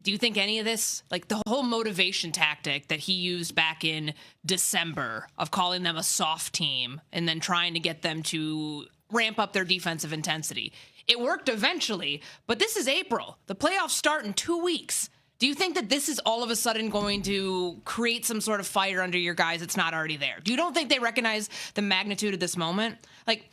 Do you think any of this, like the whole motivation tactic that he used back in December of calling them a soft team and then trying to get them to ramp up their defensive intensity, it worked eventually, but this is April. The playoffs start in 2 weeks. Do you think that this is all of a sudden going to create some sort of fire under your guys that's not already there? You don't think they recognize the magnitude of this moment? Like,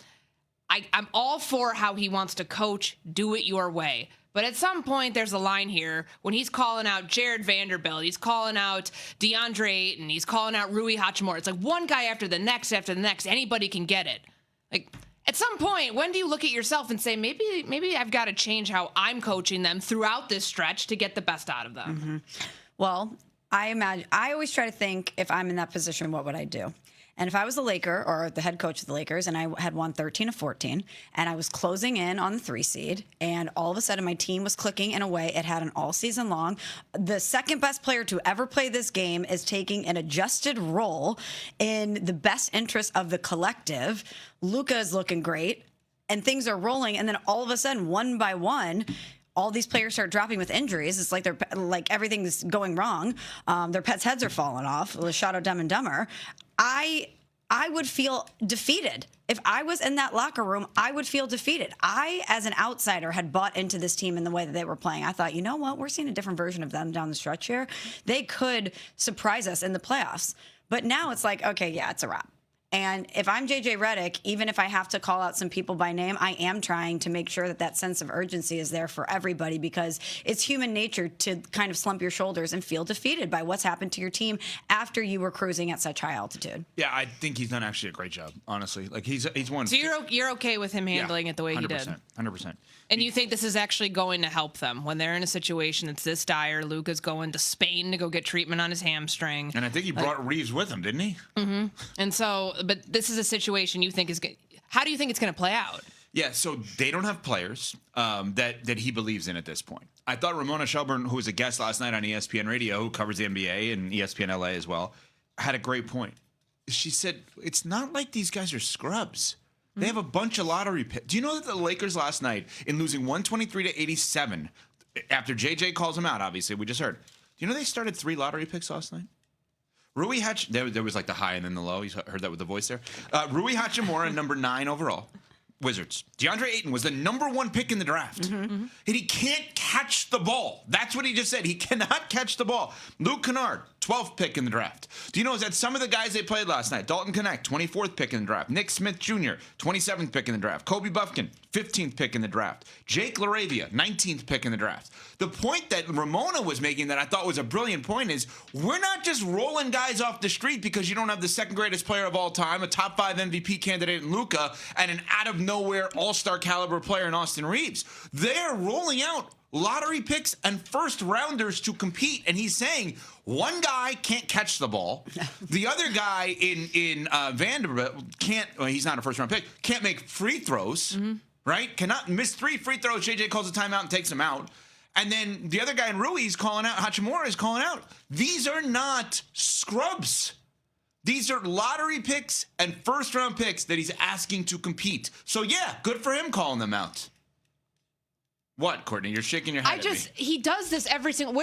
I'm all for how he wants to coach, do it your way. But at some point, there's a line here when he's calling out Jared Vanderbilt, he's calling out DeAndre Ayton, he's calling out Rui Hachimura. It's like one guy after the next, anybody can get it. Like, at some point, when do you look at yourself and say, maybe I've got to change how I'm coaching them throughout this stretch to get the best out of them? Mm-hmm. Well, I always try to think, if I'm in that position, what would I do? And if I was a Laker or the head coach of the Lakers and I had won 13 of 14 and I was closing in on the 3 seed and all of a sudden my team was clicking in a way it hadn't all season long, the second best player to ever play this game is taking an adjusted role in the best interest of the collective. Luka is looking great and things are rolling. And then all of a sudden, one by one, all these players start dropping with injuries. It's like everything's going wrong. Their pets' heads are falling off. Shout out Dumb and Dumber. I would feel defeated. If I was in that locker room, I would feel defeated. I, as an outsider, had bought into this team in the way that they were playing. I thought, you know what? We're seeing a different version of them down the stretch here. They could surprise us in the playoffs. But now it's like, okay, yeah, it's a wrap. And if I'm JJ Redick, even if I have to call out some people by name, I am trying to make sure that that sense of urgency is there for everybody, because it's human nature to kind of slump your shoulders and feel defeated by what's happened to your team after you were cruising at such high altitude. Yeah, I think he's done actually a great job, honestly. Like he's won. So you're okay with him handling it the way he did? 100%. And you think this is actually going to help them when they're in a situation that's this dire? Luka's going to Spain to go get treatment on his hamstring. And I think he brought Reeves with him, didn't he? Mm-hmm. And so, but this is a situation you think is good. How do you think it's going to play out? Yeah, so they don't have players that he believes in at this point. I thought Ramona Shelburne, who was a guest last night on ESPN Radio, who covers the NBA and ESPN LA as well, had a great point. She said, it's not like these guys are scrubs. They have a bunch of lottery picks. Do you know that the Lakers last night, in losing 123-87, after JJ calls them out, obviously, we just heard, do you know they started 3 lottery picks last night? Rui there was like the high and then the low. You heard that with the voice there. Rui Hachimura, number 9 overall. Wizards. DeAndre Ayton was the number 1 pick in the draft. Mm-hmm. And he can't catch the ball. That's what he just said. He cannot catch the ball. Luke Kennard, 12th pick in the draft. Do you know, is that some of the guys they played last night? Dalton Knecht, 24th pick in the draft. Nick Smith Jr., 27th pick in the draft. Kobe Buffkin, 15th pick in the draft. Jake LaRavia, 19th pick in the draft. The point that Ramona was making that I thought was a brilliant point is we're not just rolling guys off the street because you don't have the second greatest player of all time, a top 5 MVP candidate in Luka, and an out-of-nowhere all-star caliber player in Austin Reeves. They're rolling out lottery picks and first rounders to compete, and he's saying one guy can't catch the ball, the other guy in Vanderbilt can't. Well, he's not a first round pick. Can't make free throws, right? Cannot miss 3 free throws. JJ calls a timeout and takes him out, and then the other guy in Rui is calling out. Hachimura is calling out. These are not scrubs. These are lottery picks and first round picks that he's asking to compete. So yeah, good for him calling them out. What, Courtney? You're shaking your head. He does this every single.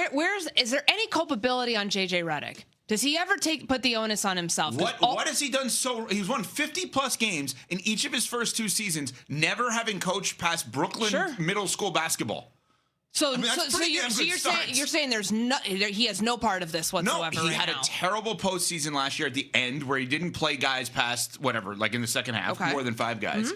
Is there any culpability on JJ Redick? Does he ever put the onus on himself? What has he done he's won 50 plus games in each of his first 2 seasons, never having coached past Brooklyn middle school basketball. So you're saying he has no part of this whatsoever. No, he had a terrible postseason last year at the end where he didn't play guys past whatever, like in the second half, more than 5 guys.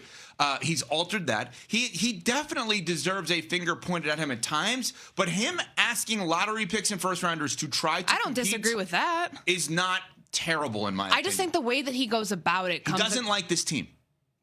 He's altered that. He definitely deserves a finger pointed at him at times, but him asking lottery picks and first rounders to try to I don't disagree with that. Is not terrible in my opinion. I just think the way that he goes about it he doesn't like this team.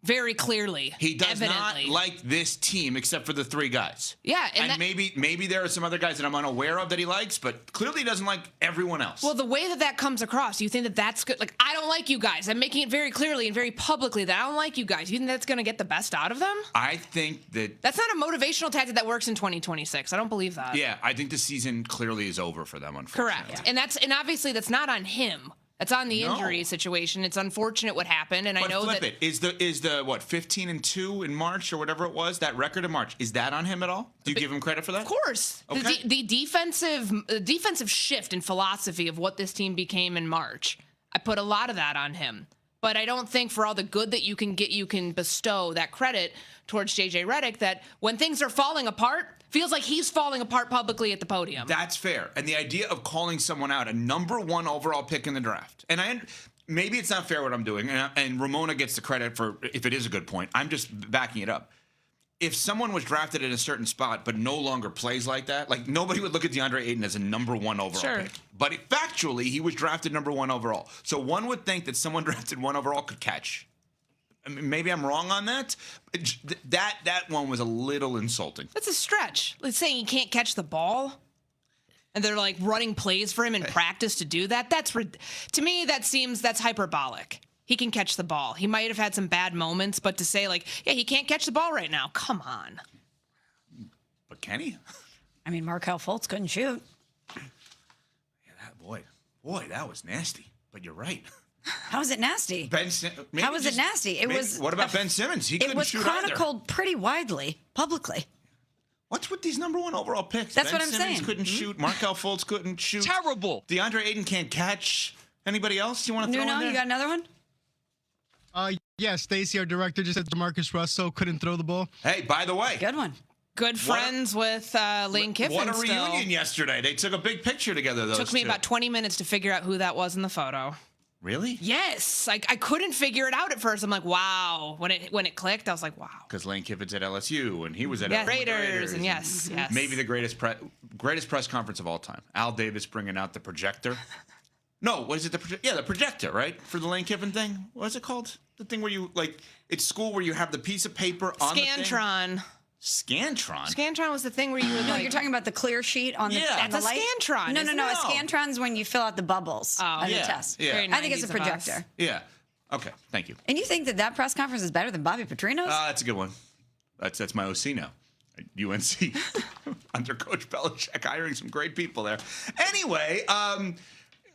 Very clearly. He does not like this team except for the 3 guys. Yeah. And maybe there are some other guys that I'm unaware of that he likes, but clearly he doesn't like everyone else. Well, the way that comes across, you think that that's good? Like, I don't like you guys. I'm making it very clearly and very publicly that I don't like you guys. You think that's going to get the best out of them? I think that... That's not a motivational tactic that works in 2026. I don't believe that. Yeah, I think the season clearly is over for them, unfortunately. Correct. And obviously that's not on him. That's on the No. injury situation. It's unfortunate what happened, and But I know flip that it. Is the what 15-2 in March or whatever it was, that record in March, is that on him at all? Do you give him credit for that? Of course. Okay. The defensive shift in philosophy of what this team became in March, I put a lot of that on him. But I don't think for all the good that you can bestow that credit towards JJ Redick, that when things are falling apart, feels like he's falling apart publicly at the podium. That's fair. And the idea of calling someone out, a number 1 overall pick in the draft, and maybe it's not fair what I'm doing, and Ramona gets the credit for if it is a good point. I'm just backing it up. If someone was drafted at a certain spot but no longer plays like that, like nobody would look at DeAndre Ayton as a number 1 overall pick. But factually, he was drafted number 1 overall. So one would think that someone drafted 1 overall could catch. I mean, maybe I'm wrong on that. That one was a little insulting. That's a stretch. Let's say he can't catch the ball, and they're like running plays for him in practice to do that. To me, that's hyperbolic. He can catch the ball. He might have had some bad moments, but to say like, yeah, he can't catch the ball right now. Come on. But can he? I mean, Markelle Fultz couldn't shoot. Yeah, boy, that was nasty. But you're right. How was it nasty? How was it nasty? What about Ben Simmons? He couldn't shoot either. It was chronicled pretty widely, publicly. What's with these number 1 overall picks? That's Ben what I'm Simmons saying. couldn't shoot. Markelle Fultz couldn't shoot. Terrible. DeAndre Ayton can't catch. Anybody else you want to throw in Nuno, there? you got another one? Yeah, Stacey, our director, just said DeMarcus Russell couldn't throw the ball. Hey, by the way, Good one. Good friends with Lane Kiffin. what a still. reunion yesterday. They took a big picture together, those Took me two. about 20 minutes to figure out who that was in the photo. Really? Yes, I couldn't figure it out at first. I'm like, wow. When it clicked, I was like, wow. Because Lane Kiffin's at LSU, and he was at Yeah, the Raiders, and yes. Maybe the greatest press conference of all time. Al Davis bringing out the projector. No, what is it? The projector, right? For the Lane Kiffin thing. What's it called? The thing where you, like, it's school where you have the piece of paper on the thing. Scantron. Scantron? Scantron was the thing where you would No, like... you're talking about the clear sheet on the, Yeah. on the That's a light? Scantron, No, isn't no. it? A Scantron's when you fill out the bubbles on the test. Yeah. Very I think it's a 90s of us. projector. Yeah. Okay, thank you. And you think that press conference is better than Bobby Petrino's? That's a good one. That's my OC now. UNC. Under Coach Belichick, hiring some great people there. Anyway,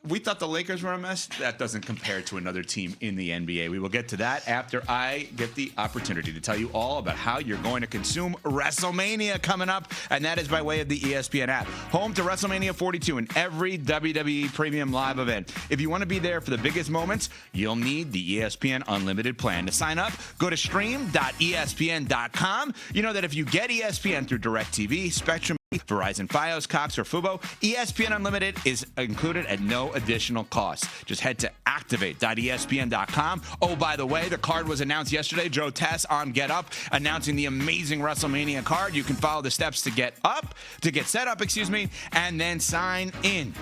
we thought the Lakers were a mess. That doesn't compare to another team in the NBA. We will get to that after I get the opportunity to tell you all about how you're going to consume WrestleMania coming up, and that is by way of the ESPN app. Home to WrestleMania 42 and every WWE Premium Live event. If you want to be there for the biggest moments, you'll need the ESPN Unlimited plan. To sign up, go to stream.espn.com. You know that if you get ESPN through DirecTV, Spectrum, Verizon, Fios, Cox, or Fubo, ESPN Unlimited is included at no additional cost. Just head to activate.espn.com. Oh, by the way, the card was announced yesterday. Joe Tess on Get Up announcing the amazing WrestleMania card. You can follow the steps to get set up, and then sign in.